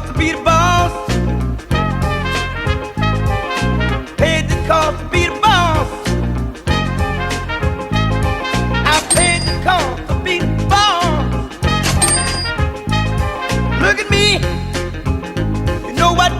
cost to be the boss. Paid the cost to be the boss. I paid the cost to be the boss. Look at me. You know what